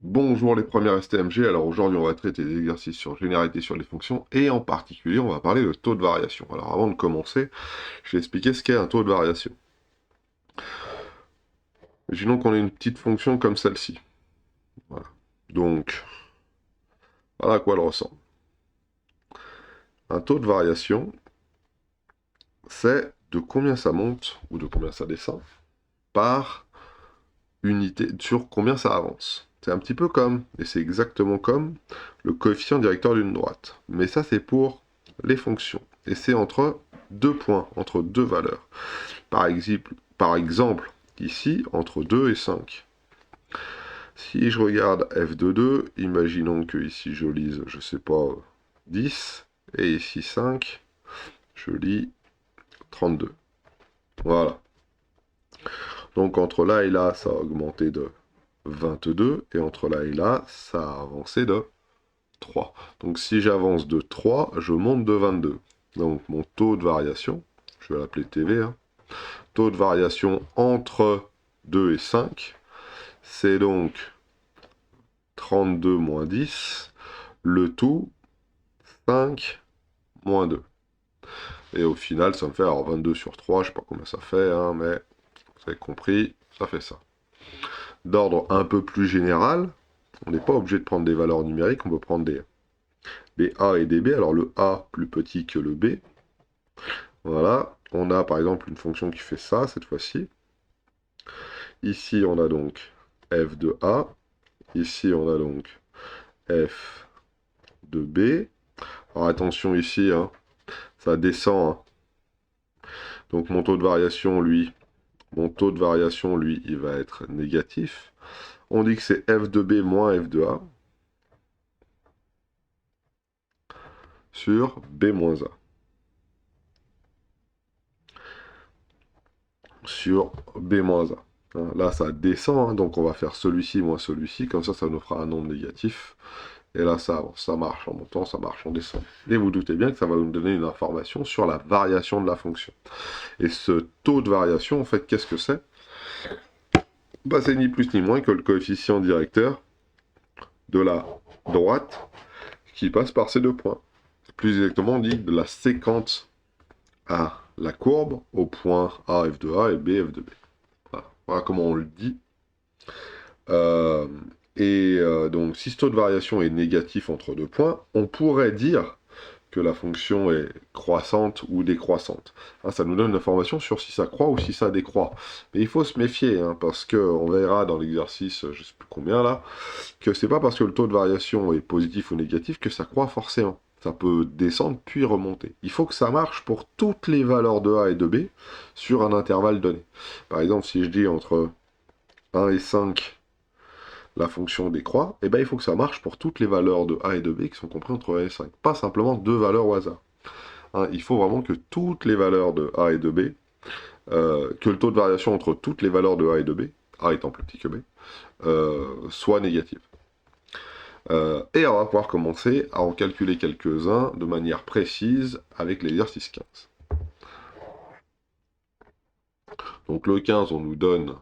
Bonjour les premiers STMG, alors aujourd'hui on va traiter des exercices sur généralité sur les fonctions et en particulier on va parler de taux de variation. Alors avant de commencer, je vais expliquer ce qu'est un taux de variation. Imaginons qu'on ait une petite fonction comme celle-ci. Voilà. Donc, voilà à quoi elle ressemble. Un taux de variation, c'est de combien ça monte ou de combien ça descend par unité, sur combien ça avance. C'est un petit peu comme, et c'est exactement comme, le coefficient directeur d'une droite. Mais ça, c'est pour les fonctions. Et c'est entre deux points, entre deux valeurs. Par exemple, ici, entre 2 et 5. Si je regarde f de 2, imaginons que ici je lise, je sais pas, 10, et ici 5, je lis 32. Voilà. Donc entre là et là, ça a augmenté de 22, et entre là et là, ça a avancé de 3. Donc si j'avance de 3, je monte de 22. Donc mon taux de variation, je vais l'appeler TV, hein, taux de variation entre 2 et 5, c'est donc 32 moins 10, le tout 5 moins 2. Et au final, ça me fait, alors 22 sur 3, je sais pas combien ça fait, hein, mais vous avez compris, ça fait ça. D'ordre un peu plus général, on n'est pas obligé de prendre des valeurs numériques, on peut prendre des A et des B. Alors le A plus petit que le B. Voilà, on a par exemple une fonction qui fait ça cette fois-ci. Ici on a donc f de A, ici on a donc f de B. Alors attention ici, hein, ça descend, hein. Donc mon taux de variation, lui, il va être négatif. On dit que c'est f de B moins f de A sur B moins A. Sur B moins A. Hein, là, ça descend, hein, donc on va faire celui-ci moins celui-ci, comme ça nous fera un nombre négatif. Et là, ça marche en montant, ça marche en descendant. Et vous doutez bien que ça va nous donner une information sur la variation de la fonction. Et ce taux de variation, en fait, qu'est-ce que c'est? Bah, c'est ni plus ni moins que le coefficient directeur de la droite qui passe par ces deux points. Plus exactement, on dit de la séquence à la courbe au point A f de A et B f de B. Voilà, voilà comment on le dit. Euh, donc, si ce taux de variation est négatif entre deux points, on pourrait dire que la fonction est croissante ou décroissante. Hein, ça nous donne une information sur si ça croît ou si ça décroît. Mais il faut se méfier, hein, parce qu'on verra dans l'exercice, je ne sais plus combien là, que c'est pas parce que le taux de variation est positif ou négatif que ça croît forcément. Ça peut descendre puis remonter. Il faut que ça marche pour toutes les valeurs de A et de B sur un intervalle donné. Par exemple, si je dis entre 1 et 5, la fonction décroît, et ben il faut que ça marche pour toutes les valeurs de A et de B qui sont comprises entre 1 et 5. Pas simplement deux valeurs au hasard. Hein, il faut vraiment que toutes les valeurs de A et de B, que le taux de variation entre toutes les valeurs de A et de B, A étant plus petit que B, soit négatif. Et on va pouvoir commencer à en calculer quelques-uns de manière précise avec l'exercice 15. Donc le 15, on nous donne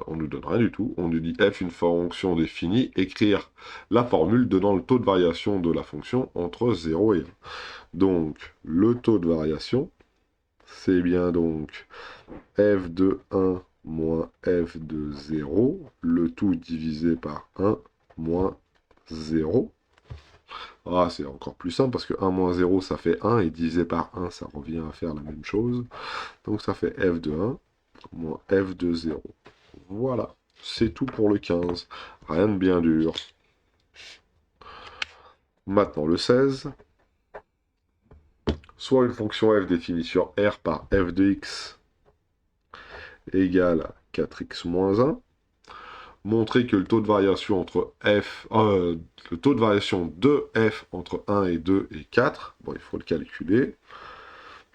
on nous donne rien du tout. On nous dit f une fonction définie, écrire la formule donnant le taux de variation de la fonction entre 0 et 1. Donc le taux de variation, c'est bien donc f de 1 moins f de 0, le tout divisé par 1 moins 0. Ah, c'est encore plus simple parce que 1 moins 0, ça fait 1, et divisé par 1, ça revient à faire la même chose. Donc ça fait f de 1 moins f de 0. Voilà, c'est tout pour le 15. Rien de bien dur. Maintenant, le 16. Soit une fonction f définie sur R par f de x égale 4x moins 1. Montrer que le taux de variation entre le taux de variation de f entre 1 et 2 est 4. Bon, il faut le calculer.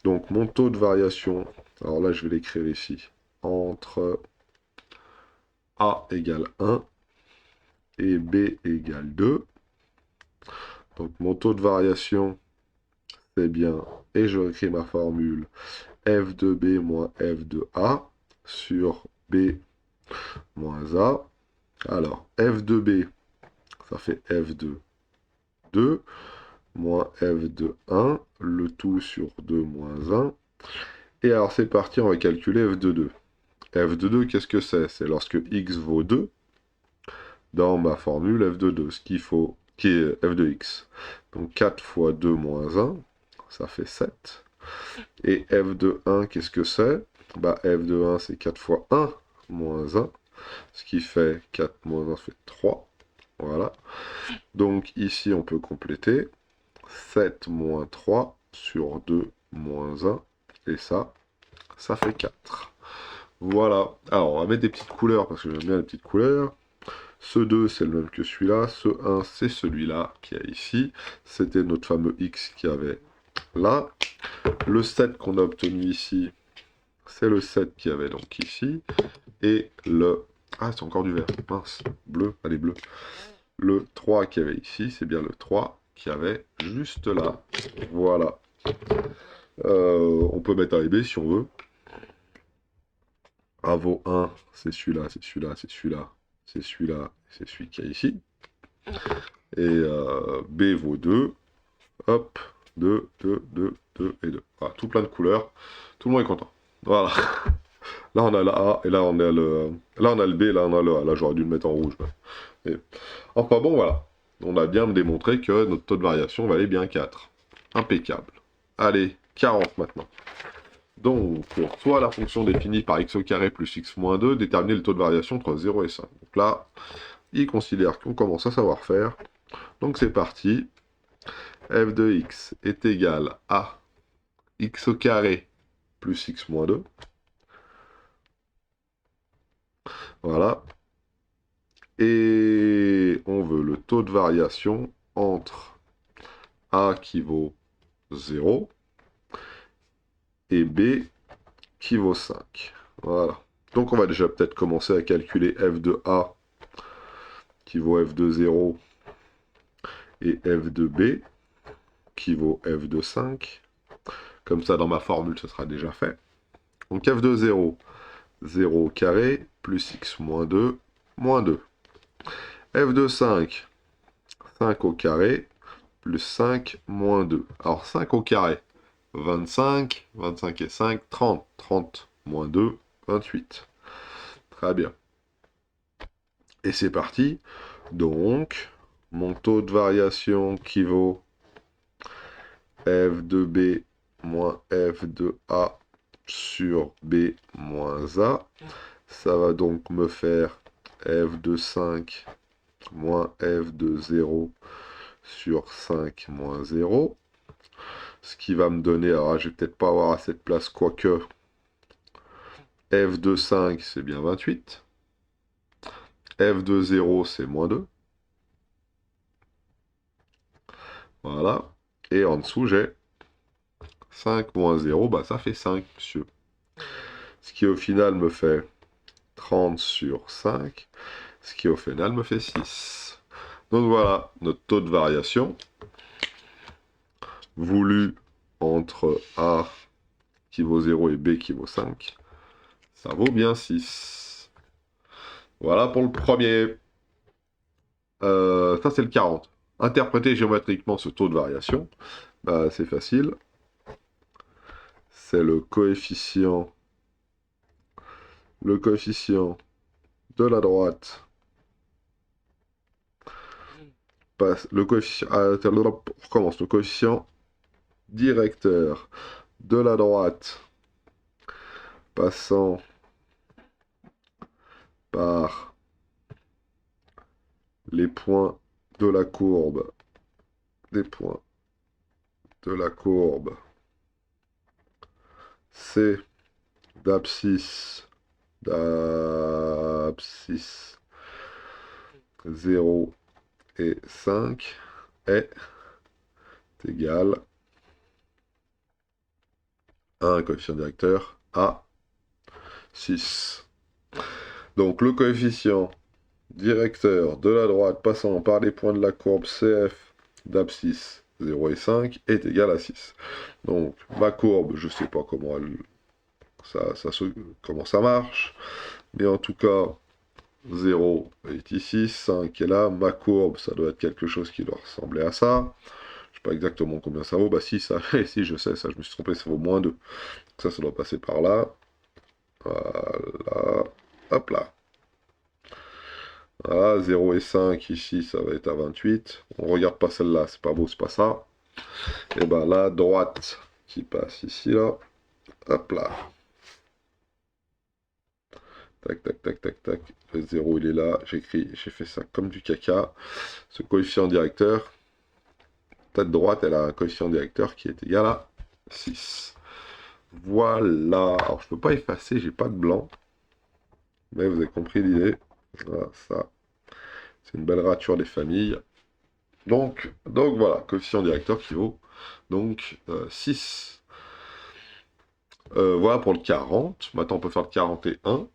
Donc mon taux de variation, alors là je vais l'écrire ici, entre A égale 1 et B égale 2. Donc mon taux de variation, c'est bien, et je réécris ma formule, f de B moins f de A sur B moins A. Alors, f de b, ça fait f de 2, moins f de 1, le tout sur 2 moins 1. Et alors, c'est parti, on va calculer f de 2. f de 2, qu'est-ce que c'est? C'est lorsque x vaut 2, dans ma formule f de 2, ce qu'il faut, qui est f de x. Donc 4 fois 2 moins 1, ça fait 7. Et f de 1, qu'est-ce que c'est? Bah, f de 1, c'est 4 fois 1 moins 1, ce qui fait 4 moins 1, ça fait 3. Voilà. Donc ici, on peut compléter 7 moins 3 sur 2 moins 1. Et ça fait 4. Voilà. Alors, on va mettre des petites couleurs, parce que j'aime bien les petites couleurs. Ce 2, c'est le même que celui-là. Ce 1, c'est celui-là qui est ici. C'était notre fameux x qui avait là. Le 7 qu'on a obtenu ici, c'est le 7 qui avait donc ici. Et le... Ah, c'est encore du vert. Mince. Bleu. Allez, bleu. Le 3 qui avait ici, c'est bien le 3 qui avait juste là. Voilà. On peut mettre A et B si on veut. A vaut 1, c'est celui-là, c'est celui-là, c'est celui-là, c'est celui-là, c'est celui qui est ici. Et B vaut 2. Hop, 2, 2, 2, 2 et 2. Voilà, tout plein de couleurs. Tout le monde est content. Voilà. Là, on a le A, et là, on a le... Là, on a le B, là, on a le A. Là, j'aurais dû le mettre en rouge. Et... Enfin, bon, voilà. On a bien démontré que notre taux de variation valait bien 4. Impeccable. Allez, 40 maintenant. Donc, soit la fonction définie par x au carré plus x moins 2, déterminer le taux de variation entre 0 et 5. Donc là, il considère qu'on commence à savoir faire. Donc c'est parti. F de x est égal à x au carré plus x moins 2. Voilà. Et on veut le taux de variation entre a qui vaut 0 et b qui vaut 5. Voilà. Donc on va déjà peut-être commencer à calculer f de a qui vaut f de 0 et f de b qui vaut f de 5. Comme ça, dans ma formule, ce sera déjà fait. Donc f de 0, 0 au carré, plus x moins 2, moins 2. F de 5, 5 au carré, plus 5, moins 2. Alors 5 au carré, 25, 25 et 5, 30. 30 moins 2, 28. Très bien. Et c'est parti. Donc, mon taux de variation qui vaut f de b moins f de a sur b moins a. Ça va donc me faire f de 5 moins f de 0 sur 5 moins 0. Ce qui va me donner, alors je vais peut-être pas avoir assez de place, quoique f de 5 c'est bien 28. F de 0 c'est moins 2. Voilà. Et en dessous j'ai 5 moins 0, bah ça fait 5, monsieur. Ce qui au final me fait 30 sur 5, ce qui au final me fait 6. Donc voilà, notre taux de variation, voulu entre A qui vaut 0 et B qui vaut 5, ça vaut bien 6. Voilà pour le premier. Ça c'est le 40. Interpréter géométriquement ce taux de variation, bah, c'est facile. C'est le coefficient de la droite passe le coefficient on recommence, le coefficient directeur de la droite passant par les points de la courbe, C d'abscisse 0 et 5 est égal à un coefficient directeur à 6. Donc le coefficient directeur de la droite passant par les points de la courbe CF d'abscisse 0 et 5 est égal à 6. Donc ma courbe, je ne sais pas comment comment ça marche, mais en tout cas, 0 est ici, 5 est là, ma courbe, ça doit être quelque chose qui doit ressembler à ça. Je sais pas exactement combien ça vaut, bah si, ça, si, je sais, ça, je me suis trompé, ça vaut moins 2. Ça doit passer par là. Voilà, hop là. Voilà, 0 et 5, ici, ça va être à 28. On regarde pas celle-là, c'est pas beau, c'est pas ça. Et ben la droite qui passe ici, là. Hop là. Tac, tac, tac, tac, tac. Le 0, il est là. J'ai fait ça comme du caca. Ce coefficient directeur, tête droite, elle a un coefficient directeur qui est égal à 6. Voilà. Alors, je peux pas effacer, j'ai pas de blanc. Mais vous avez compris l'idée. Voilà, ça. C'est une belle rature des familles. Donc voilà, coefficient directeur qui vaut donc 6. Voilà pour le 40. Maintenant, on peut faire le 41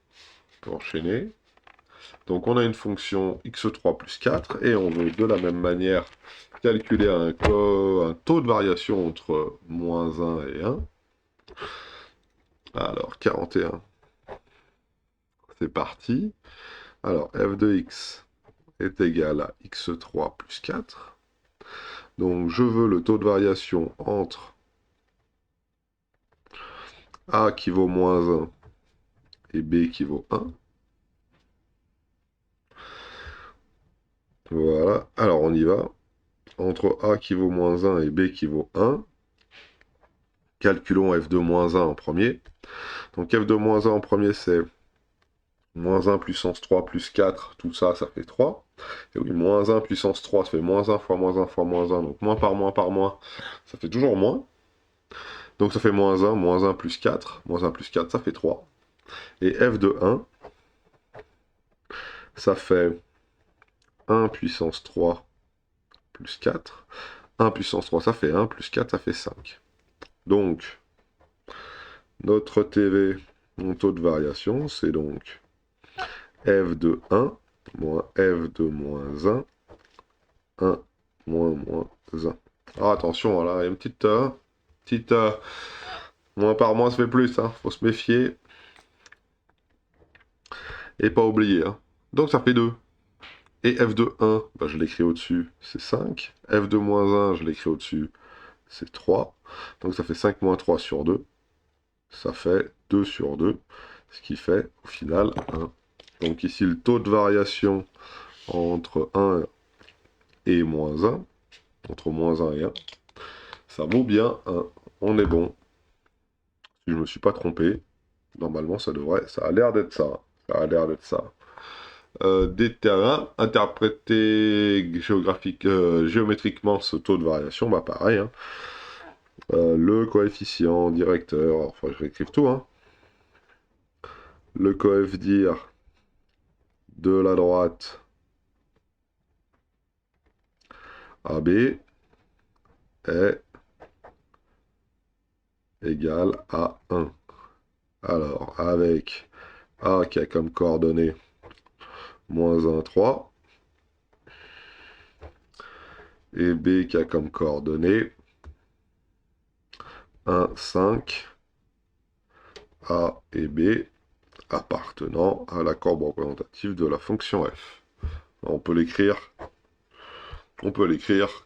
pour enchaîner. Donc, on a une fonction x3 plus 4 et on veut de la même manière calculer un taux de variation entre moins 1 et 1. Alors, 41, c'est parti. Alors, f de x est égal à x3 plus 4. Donc, je veux le taux de variation entre a qui vaut moins 1 et b qui vaut 1. Voilà, alors on y va. Entre a qui vaut moins 1 et b qui vaut 1, calculons f de moins 1 en premier. Donc f de moins 1 en premier, c'est moins 1 puissance 3 plus 4, tout ça, ça fait 3. Et oui, moins 1 puissance 3, ça fait moins 1 fois moins 1 fois moins 1, donc moins par moins, ça fait toujours moins. Donc ça fait moins 1 plus 4, moins 1 plus 4, ça fait 3. Et f de 1, ça fait 1 puissance 3 plus 4. 1 puissance 3, ça fait 1, plus 4, ça fait 5. Donc, notre TV, mon taux de variation, c'est donc f de 1 moins f de moins 1, 1 moins 1. Alors attention, là, il y a une petite moins par moins, ça fait plus, hein, faut se méfier. Et pas oublier, hein. Donc ça fait 2. Et f de 1, bah, je l'écris au-dessus, c'est 5. F de moins 1, je l'écris au-dessus, c'est 3. Donc ça fait 5 moins 3 sur 2. Ça fait 2 sur 2. Ce qui fait, au final, 1. Donc ici, le taux de variation entre 1 et moins 1, entre moins 1 et 1, ça vaut bien 1. On est bon. Si je ne me suis pas trompé, normalement, ça a l'air d'être ça. Ça a l'air d'être ça. Des terrains interprétés géométriquement ce taux de variation, bah pareil, hein. Le coefficient directeur, enfin je vais écrire tout, hein. Le coef dir de la droite AB est égal à 1. Alors, avec A qui a comme coordonnée moins 1, 3, et B qui a comme coordonnée 1, 5, A et B appartenant à la courbe représentative de la fonction f. On peut l'écrire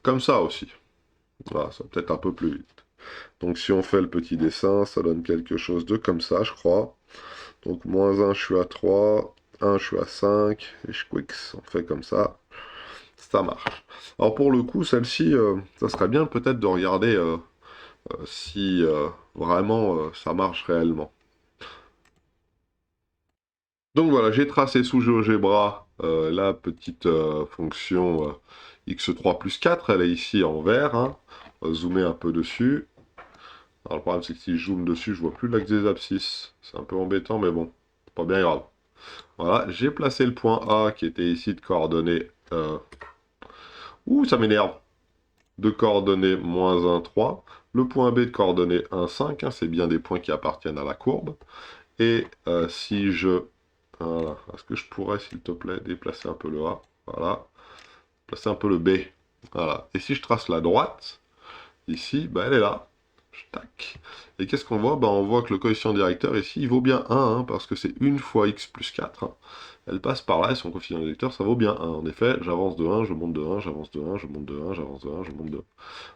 comme ça aussi. Voilà, ça va peut-être un peu plus vite. Donc si on fait le petit dessin, ça donne quelque chose de comme ça, je crois. Donc moins 1, je suis à 3, 1, je suis à 5, et je quix, on fait comme ça. Ça marche. Alors pour le coup, celle-ci, ça serait bien peut-être de regarder si vraiment ça marche réellement. Donc voilà, j'ai tracé sous GeoGebra la petite fonction x3 plus 4, elle est ici en vert, hein. On va zoomer un peu dessus. Alors le problème c'est que si je zoome dessus, je vois plus l'axe des abscisses. C'est un peu embêtant, mais bon, c'est pas bien grave. Voilà, j'ai placé le point A qui était ici de coordonnées... Ouh, ça m'énerve! De coordonnées moins 1, 3. Le point B de coordonnées 1, 5, hein, c'est bien des points qui appartiennent à la courbe. Et si je... Voilà, est-ce que je pourrais, s'il te plaît, déplacer un peu le A? Voilà. Placer un peu le B. Voilà. Et si je trace la droite, ici, bah, elle est là. Tac. Et qu'est-ce qu'on voit? Bah, on voit que le coefficient directeur ici, il vaut bien 1, hein, parce que c'est 1 fois x plus 4. Hein. elle passe par là, et son coefficient détecteur, ça vaut bien 1. En effet, j'avance de 1, je monte de 1, j'avance de 1, je monte de 1, j'avance de 1, je monte de 1.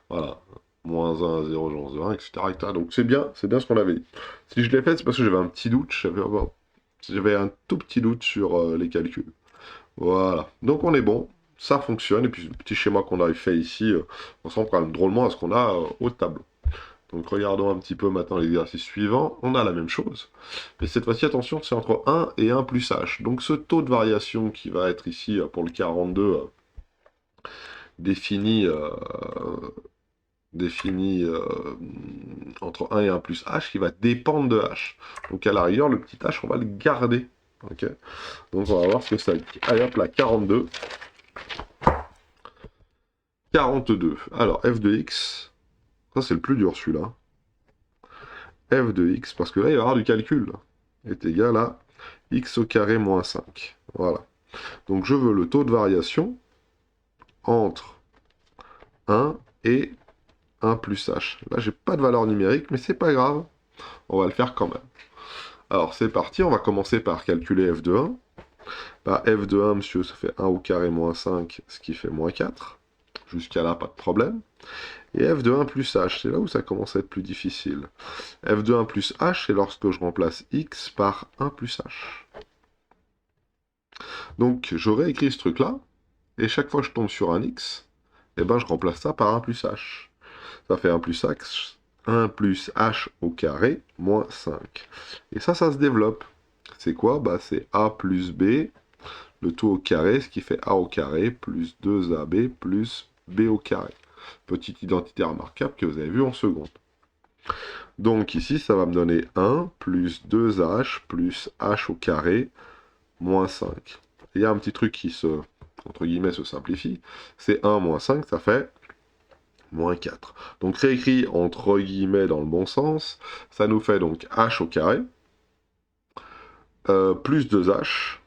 Voilà. Moins 1 à 0, j'avance de 1, etc., etc. Donc c'est bien ce qu'on avait dit. Si je l'ai fait, c'est parce que j'avais un petit doute, j'avais un tout petit doute sur les calculs. Voilà. Donc on est bon, ça fonctionne, et puis le petit schéma qu'on a fait ici ressemble quand même drôlement à ce qu'on a au tableau. Donc regardons un petit peu maintenant l'exercice suivant, on a la même chose. Mais cette fois-ci, attention, c'est entre 1 et 1 plus h. Donc ce taux de variation qui va être ici pour le 42 défini, entre 1 et 1 plus h, qui va dépendre de h. Donc à la rigueur, le petit h, on va le garder. Ok. Donc on va voir ce que ça dit. Allez hop là, 42. 42. Alors f de x, ça c'est le plus dur celui-là. F de x, parce que là il va y avoir du calcul, est égal à x au carré moins 5. Voilà. Donc je veux le taux de variation entre 1 et 1 plus h. Là j'ai pas de valeur numérique, mais c'est pas grave. On va le faire quand même. Alors c'est parti, on va commencer par calculer f de 1. Bah, f de 1, monsieur, ça fait 1 au carré moins 5, ce qui fait moins 4. Jusqu'à là, pas de problème. Et f de 1 plus h, c'est là où ça commence à être plus difficile. F de 1 plus h, c'est lorsque je remplace x par 1 plus h. Donc, j'aurais écrit ce truc-là, et chaque fois que je tombe sur un x, eh ben, je remplace ça par 1 plus h. Ça fait 1 plus h au carré moins 5. Et ça se développe. C'est quoi? Bah, c'est a plus b, le tout au carré, ce qui fait a au carré plus 2ab plus b au carré. Petite identité remarquable que vous avez vu en seconde. Donc ici, ça va me donner 1 plus 2h plus h au carré moins 5. Il y a un petit truc qui entre guillemets, se simplifie. C'est 1 moins 5, ça fait moins 4. Donc réécrit entre guillemets dans le bon sens, ça nous fait donc h au carré plus 2h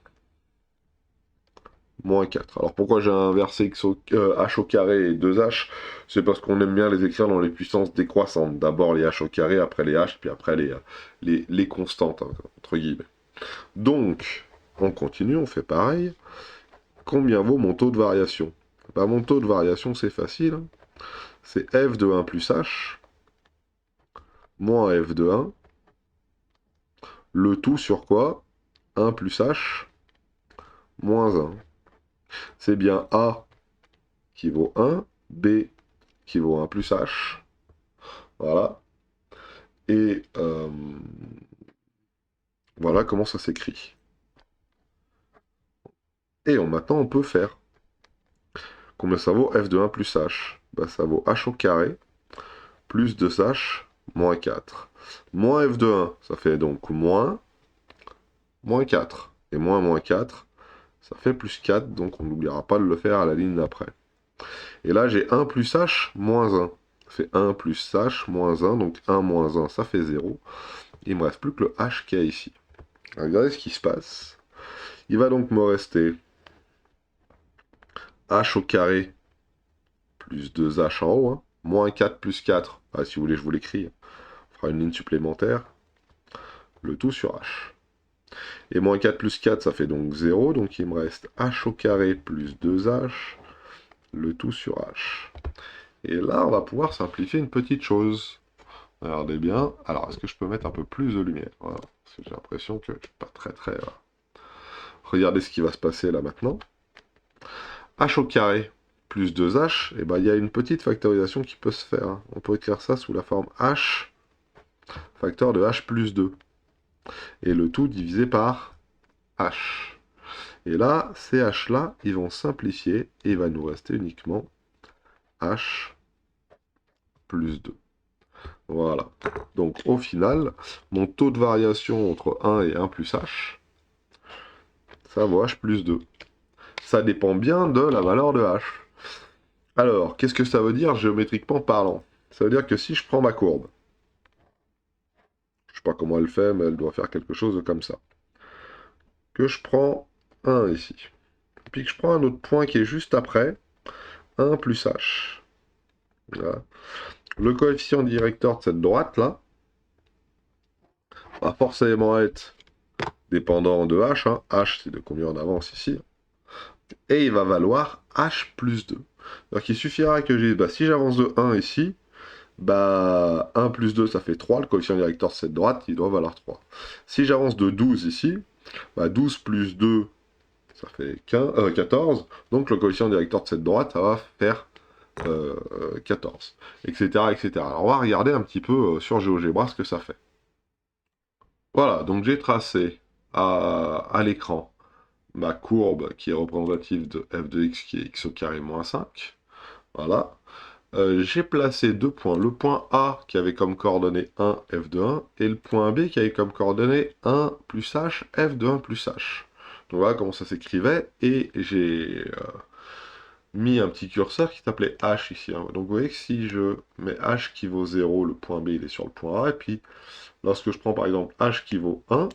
moins 4. Alors pourquoi j'ai inversé h au carré et 2h? C'est parce qu'on aime bien les écrire dans les puissances décroissantes. D'abord les h au carré, après les h, puis après les constantes, hein, entre guillemets. Donc, on continue, on fait pareil. Combien vaut mon taux de variation? Bah, mon taux de variation, c'est facile. Hein. C'est f de 1 plus h moins f de 1. Le tout sur quoi? 1 plus h moins 1. C'est bien a qui vaut 1, b qui vaut 1 plus h. Voilà. Et voilà comment ça s'écrit. Et maintenant, on peut faire. Combien ça vaut f de 1 plus h? Bah, ça vaut h au carré plus 2h moins 4. Moins f de 1, ça fait donc moins 4. Et moins 4, ça fait plus 4, donc on n'oubliera pas de le faire à la ligne d'après. Et là, j'ai 1 plus h moins 1. Ça fait 1 plus h moins 1, donc 1 moins 1, ça fait 0. Il ne me reste plus que le h qu'il y a ici. Alors, regardez ce qui se passe. Il va donc me rester h au carré plus 2h en haut, hein. Moins 4 plus 4, ah, si vous voulez je vous l'écris, on fera une ligne supplémentaire, le tout sur h. Et moins 4 plus 4, ça fait donc 0, donc il me reste h au carré plus 2h, le tout sur h. Et là, on va pouvoir simplifier une petite chose. Regardez bien. Alors, est-ce que je peux mettre un peu plus de lumière? Voilà, parce que j'ai l'impression que je ne suis pas très... Regardez ce qui va se passer là maintenant. H au carré plus 2h, et ben, il y a une petite factorisation qui peut se faire. Hein. On peut écrire ça sous la forme h facteur de h plus 2. Et le tout divisé par h. Et là, ces h-là, ils vont simplifier et il va nous rester uniquement h plus 2. Voilà. Donc au final, mon taux de variation entre 1 et 1 plus h, ça vaut h plus 2. Ça dépend bien de la valeur de h. Alors, qu'est-ce que ça veut dire géométriquement parlant? Ça veut dire que si je prends ma courbe, je ne sais pas comment elle fait, mais elle doit faire quelque chose de comme ça. Que je prends 1 ici. Puis que je prends un autre point qui est juste après, 1 plus h. Voilà. Le coefficient directeur de cette droite-là va forcément être dépendant de h, hein. H, c'est de combien on avance ici. Et il va valoir h plus 2. Donc il suffira que j'ai, si j'avance de 1 ici, 1 plus 2, ça fait 3. Le coefficient directeur de cette droite, il doit valoir 3. Si j'avance de 12 ici, 12 plus 2, ça fait 14. Donc le coefficient directeur de cette droite, ça va faire 14, etc., etc. Alors on va regarder un petit peu sur GeoGebra ce que ça fait. Voilà, donc j'ai tracé à l'écran ma courbe qui est représentative de f de x qui est x au carré moins 5. Voilà. J'ai placé deux points. Le point A qui avait comme coordonnée 1, f de 1, et le point B qui avait comme coordonnée 1 plus h, f de 1 plus h. Donc voilà comment ça s'écrivait, et j'ai mis un petit curseur qui s'appelait h ici, hein. Donc vous voyez que si je mets h qui vaut 0, le point B il est sur le point A, et puis lorsque je prends par exemple h qui vaut 1,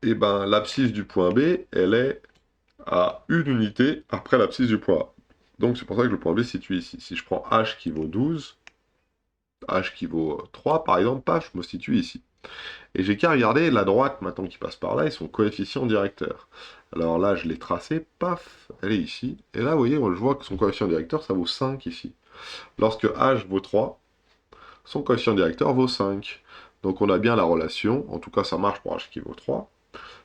et l'abscisse du point B, elle est à une unité après l'abscisse du point A. Donc c'est pour ça que le point B se situe ici. Si je prends h qui vaut 12, h qui vaut 3 par exemple, paf, je me situe ici. Et j'ai qu'à regarder la droite maintenant qui passe par là et son coefficient directeur. Alors là, je l'ai tracé, paf, elle est ici. Et là, vous voyez, je vois que son coefficient directeur, ça vaut 5 ici. Lorsque h vaut 3, son coefficient directeur vaut 5. Donc on a bien la relation, en tout cas ça marche pour h qui vaut 3.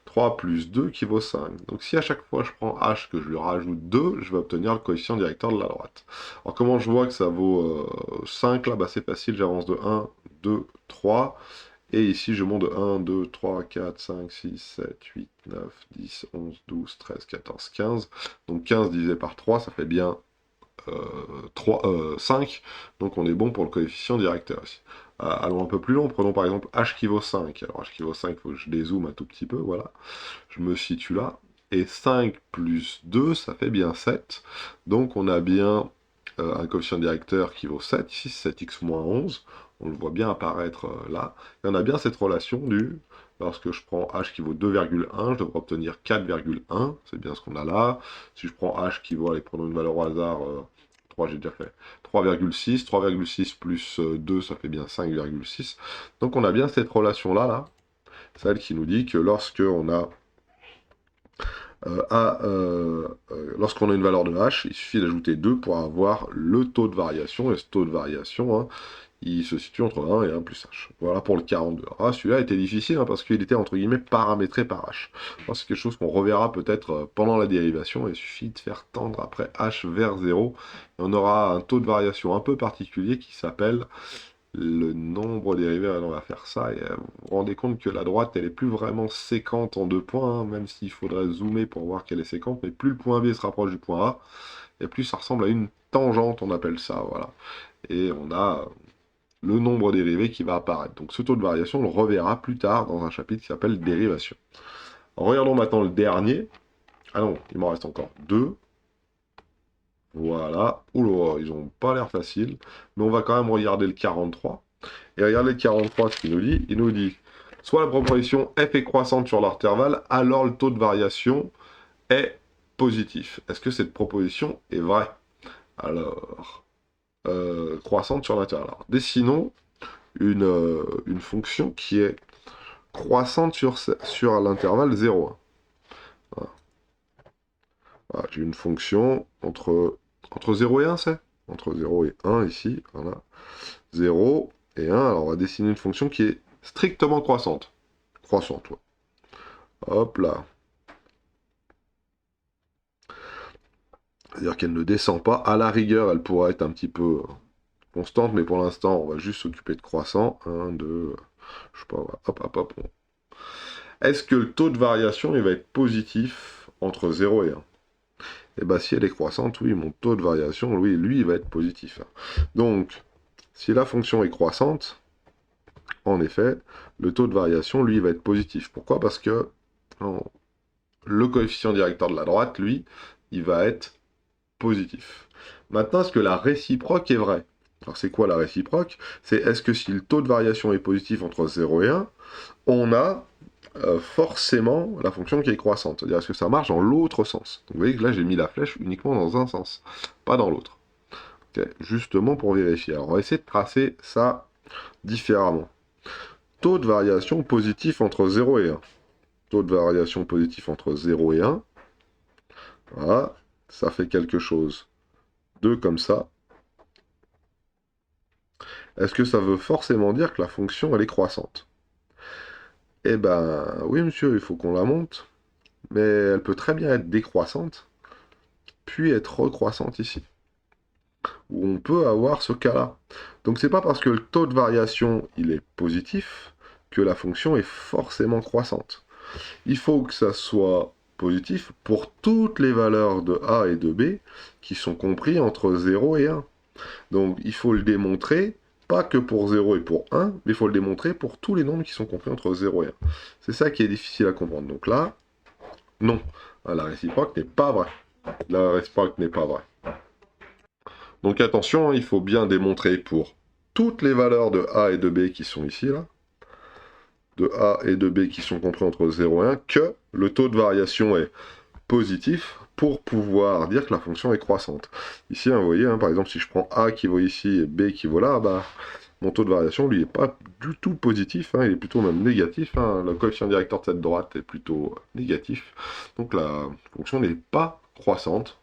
3 plus 2 qui vaut 5. Donc si à chaque fois je prends h que je lui rajoute 2, je vais obtenir le coefficient directeur de la droite. Alors comment je vois que ça vaut 5 là, c'est facile, j'avance de 1, 2, 3. Et ici, je monte de 1, 2, 3, 4, 5, 6, 7, 8, 9, 10, 11, 12, 13, 14, 15. Donc 15 divisé par 3, ça fait bien 5. Donc on est bon pour le coefficient directeur ici. Allons un peu plus long, prenons par exemple h qui vaut 5. Alors h qui vaut 5, il faut que je dézoome un tout petit peu, voilà. Je me situe là. Et 5 plus 2, ça fait bien 7. Donc on a bien un coefficient directeur qui vaut 7, ici 7x moins 11, on le voit bien apparaître là, et on a bien cette relation du, lorsque je prends h qui vaut 2,1, je devrais obtenir 4,1, c'est bien ce qu'on a là. Si je prends h qui vaut, allez, prenons une valeur au hasard, 3 j'ai déjà fait, 3,6, 3,6 plus 2, ça fait bien 5,6, donc on a bien cette relation-là, là, celle qui nous dit que lorsque on a lorsqu'on a une valeur de h, il suffit d'ajouter 2 pour avoir le taux de variation, et ce taux de variation, hein, il se situe entre 1 et 1 plus h. Voilà pour le 42. Alors celui-là était difficile, hein, parce qu'il était entre guillemets paramétré par h. C'est quelque chose qu'on reverra peut-être pendant la dérivation, il suffit de faire tendre après h vers 0, et on aura un taux de variation un peu particulier qui s'appelle le nombre dérivé. Alors on va faire ça, et vous vous rendez compte que la droite, elle est plus vraiment séquente en deux points, hein, même s'il faudrait zoomer pour voir qu'elle est séquente, mais plus le point B se rapproche du point A, et plus ça ressemble à une tangente, on appelle ça, voilà. Et on a le nombre dérivé qui va apparaître. Donc ce taux de variation, on le reverra plus tard dans un chapitre qui s'appelle dérivation. Alors, regardons maintenant le dernier. Ah non, il m'en reste encore deux. Voilà. Oula, ils n'ont pas l'air faciles. Mais on va quand même regarder le 43. Et regardez le 43, ce qu'il nous dit. Il nous dit, soit la proposition f est croissante sur l'intervalle, alors le taux de variation est positif. Est-ce que cette proposition est vraie? Alors, croissante sur l'intervalle. Dessinons une fonction qui est croissante sur l'intervalle 0,1. Voilà. Voilà, j'ai une fonction entre 0 et 1, c'est entre 0 et 1 ici, voilà. 0 et 1, alors on va dessiner une fonction qui est strictement croissante. Croissante, ouais. Hop là. C'est-à-dire qu'elle ne descend pas. À la rigueur, elle pourrait être un petit peu constante, mais pour l'instant, on va juste s'occuper de croissant. 1, 2, je sais pas, hop, hop, hop. Est-ce que le taux de variation, il va être positif entre 0 et 1? Et bien, si elle est croissante, oui, mon taux de variation, lui, il va être positif. Donc, si la fonction est croissante, en effet, le taux de variation, lui, va être positif. Pourquoi? Parce que le coefficient directeur de la droite, lui, il va être positif. Maintenant, est-ce que la réciproque est vraie? Alors, c'est quoi la réciproque? C'est est-ce que si le taux de variation est positif entre 0 et 1, on a forcément la fonction qui est croissante. C'est-à-dire, est-ce que ça marche dans l'autre sens? Donc, vous voyez que là, j'ai mis la flèche uniquement dans un sens, pas dans l'autre. Okay, justement pour vérifier. Alors, on va essayer de tracer ça différemment. Taux de variation positif entre 0 et 1. taux de variation positif entre 0 et 1. Voilà, ça fait quelque chose de comme ça. Est-ce que ça veut forcément dire que la fonction, elle est croissante? Eh ben, oui, monsieur, il faut qu'on la monte, mais elle peut très bien être décroissante, puis être recroissante ici, où on peut avoir ce cas-là. Donc c'est pas parce que le taux de variation, il est positif, que la fonction est forcément croissante. Il faut que ça soit positif pour toutes les valeurs de A et de B qui sont compris entre 0 et 1. Donc il faut le démontrer, pas que pour 0 et pour 1, mais il faut le démontrer pour tous les nombres qui sont compris entre 0 et 1. C'est ça qui est difficile à comprendre. Donc là, non, la réciproque n'est pas vraie. La réciproque n'est pas vraie. Donc attention, il faut bien démontrer pour toutes les valeurs de A et de B qui sont ici, là, de A et de B qui sont compris entre 0 et 1, que le taux de variation est positif pour pouvoir dire que la fonction est croissante. Ici, vous voyez, par exemple, si je prends A qui vaut ici et B qui vaut là, bah, mon taux de variation, lui, n'est pas du tout positif, il est plutôt même négatif. Le coefficient directeur de cette droite est plutôt négatif. Donc la fonction n'est pas croissante.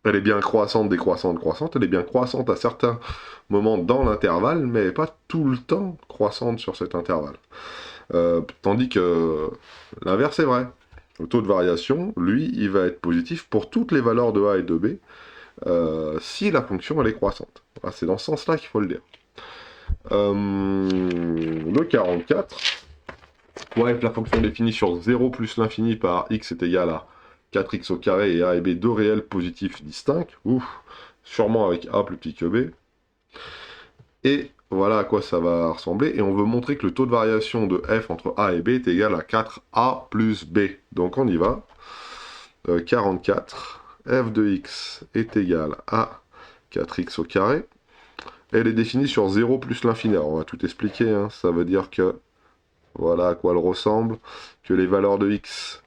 Elle est bien croissante, décroissante, croissante. Elle est bien croissante à certains moments dans l'intervalle, mais pas tout le temps croissante sur cet intervalle. Tandis que l'inverse est vrai. Le taux de variation, lui, il va être positif pour toutes les valeurs de A et de B, si la fonction elle est croissante. Voilà, c'est dans ce sens-là qu'il faut le dire. Le 44, ouais, la fonction définie sur 0 plus l'infini par x est égal à 4x au carré et A et B, deux réels positifs distincts, ouf, sûrement avec A plus petit que B. Et voilà à quoi ça va ressembler. Et on veut montrer que le taux de variation de f entre A et B est égal à 4A plus B. Donc on y va. 44, f de x est égal à 4x au carré. Elle est définie sur 0 plus l'infini. Alors on va tout expliquer. Ça veut dire que, voilà à quoi elle ressemble, que les valeurs de x,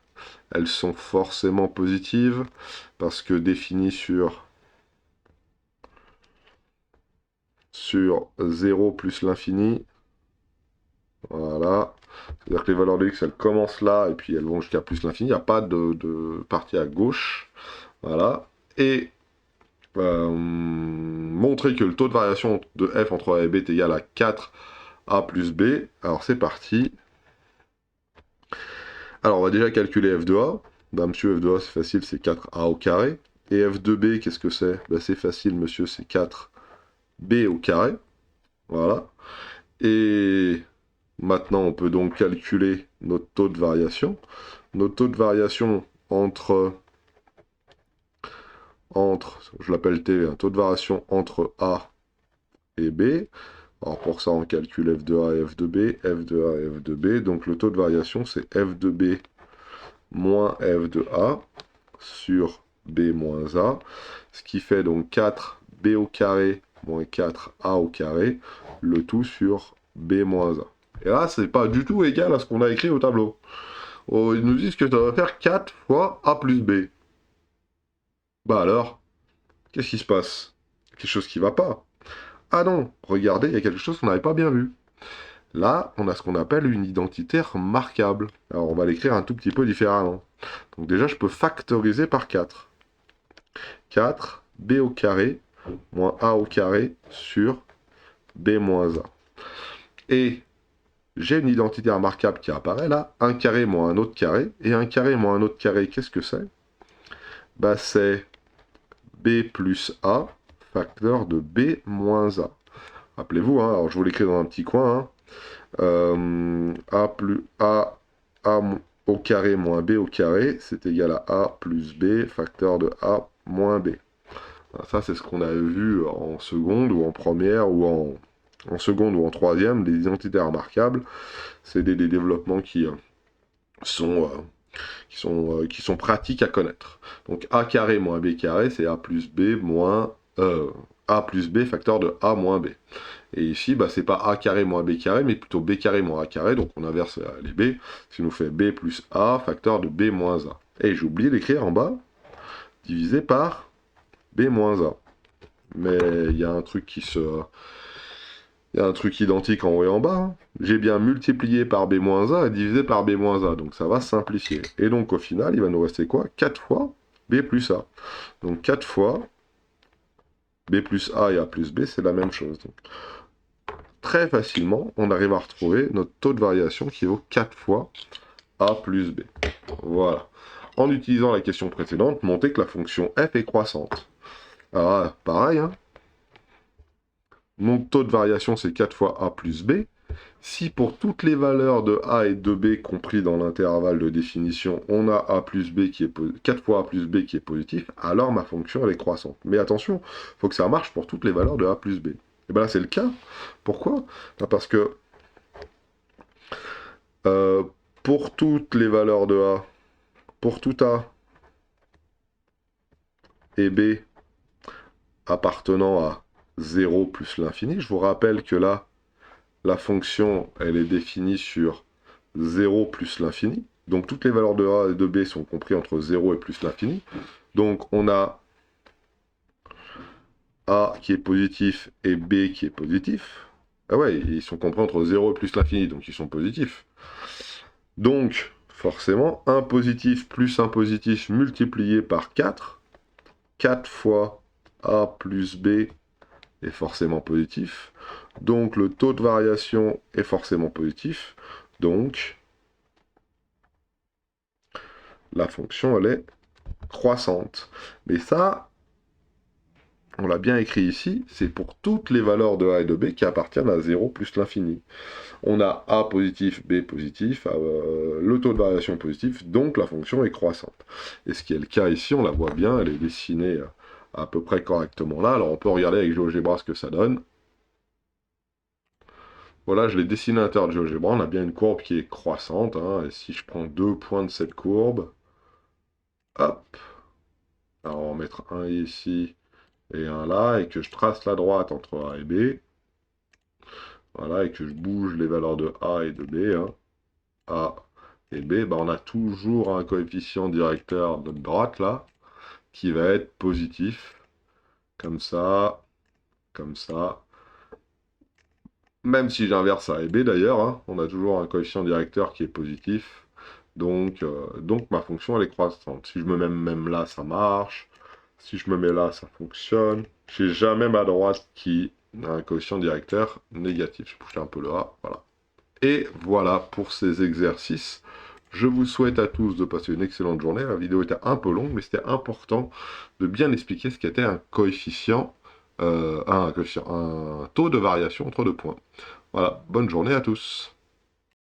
elles sont forcément positives, parce que définies sur 0 plus l'infini. Voilà. C'est-à-dire que les valeurs de x, elles commencent là, et puis elles vont jusqu'à plus l'infini. Il n'y a pas de partie à gauche. Voilà. Et montrer que le taux de variation de f entre A et B est égal à 4A plus B. Alors c'est parti. Alors on va déjà calculer f de A. Bah monsieur, f de A c'est facile, c'est 4A au carré. Et f de B, qu'est-ce que c'est? Bah c'est facile monsieur, c'est 4B au carré. Voilà. Et maintenant on peut donc calculer notre taux de variation. Notre taux de variation entre je l'appelle T, un taux de variation entre A et B. Alors pour ça, on calcule f de A et f de B, f de A et f de B. Donc le taux de variation, c'est f de B moins f de A sur B moins A. Ce qui fait donc 4B au carré moins 4A au carré, le tout sur B moins A. Et là, c'est pas du tout égal à ce qu'on a écrit au tableau. Oh, ils nous disent que ça va faire 4 fois A plus B. Bah alors, qu'est-ce qui se passe? Quelque chose qui va pas. Ah non, regardez, il y a quelque chose qu'on n'avait pas bien vu. Là, on a ce qu'on appelle une identité remarquable. Alors, on va l'écrire un tout petit peu différemment. Donc déjà, je peux factoriser par 4. 4, b au carré, moins a au carré, sur b moins a. Et j'ai une identité remarquable qui apparaît là. 1 carré moins un autre carré. Et 1 carré moins un autre carré, qu'est-ce que c'est? Bah, c'est b plus a, facteur de b moins a. Rappelez-vous, alors je vous l'écris dans un petit coin, a plus a au carré moins b au carré, c'est égal à a plus b, facteur de a moins b. Ça, c'est ce qu'on a vu en seconde ou en première ou en seconde ou en troisième, les identités remarquables. C'est des développements qui sont pratiques à connaître. Donc a carré moins b carré, c'est a plus b moins a plus b facteur de a moins b. Et ici, bah, c'est pas a carré moins b carré, mais plutôt b carré moins a carré, donc on inverse les b, ce qui nous fait b plus a facteur de b moins a. Et j'ai oublié d'écrire en bas, divisé par b moins a. Mais il y a un truc Il y a un truc identique en haut et en bas, hein. J'ai bien multiplié par b-a et divisé par b-a, donc ça va simplifier. Et donc au final, il va nous rester quoi? 4 fois b plus a. Donc 4 fois b plus a et a plus b, c'est la même chose. Donc, très facilement, on arrive à retrouver notre taux de variation qui vaut 4 fois a plus b. Voilà. En utilisant la question précédente, montrer que la fonction f est croissante. Alors, pareil, hein. Mon taux de variation, c'est 4 fois a plus b. Si pour toutes les valeurs de a et de b compris dans l'intervalle de définition, on a a plus b qui est 4 fois a plus b qui est positif, alors ma fonction elle est croissante. Mais attention, il faut que ça marche pour toutes les valeurs de a plus b. Et bien là c'est le cas. Pourquoi? Parce que euh, pour toutes les valeurs de a, pour tout a et b appartenant à 0 plus l'infini, je vous rappelle que là, la fonction elle est définie sur 0 plus l'infini. Donc toutes les valeurs de a et de b sont comprises entre 0 et plus l'infini. Donc on a a qui est positif et b qui est positif. Ah ouais, ils sont compris entre 0 et plus l'infini, donc ils sont positifs. Donc, forcément, un positif plus un positif multiplié par 4, 4 fois a plus b est forcément positif. Donc le taux de variation est forcément positif. Donc, la fonction, elle est croissante. Mais ça, on l'a bien écrit ici, c'est pour toutes les valeurs de a et de b qui appartiennent à 0 plus l'infini. On a a positif, b positif, le taux de variation est positif, donc la fonction est croissante. Et ce qui est le cas ici, on la voit bien, elle est dessinée à peu près correctement là. Alors on peut regarder avec GeoGebra ce que ça donne. Voilà, je l'ai dessiné à l'intérieur de GeoGebra, on a bien une courbe qui est croissante, hein, et si je prends 2 points de cette courbe, hop, alors on va mettre un ici et un là, et que je trace la droite entre A et B, voilà, et que je bouge les valeurs de A et de B, hein, A et B, bah on a toujours un coefficient directeur de droite, là, qui va être positif, comme ça, même si j'inverse A et B d'ailleurs, hein, on a toujours un coefficient directeur qui est positif, donc ma fonction elle est croissante. Si je me mets même là, ça marche. Si je me mets là, ça fonctionne. J'ai jamais ma droite qui a un coefficient directeur négatif. Je pousse un peu le A, voilà. Et voilà pour ces exercices. Je vous souhaite à tous de passer une excellente journée. La vidéo était un peu longue, mais c'était important de bien expliquer ce qu'était un coefficient, un taux de variation entre deux points. Voilà, bonne journée à tous.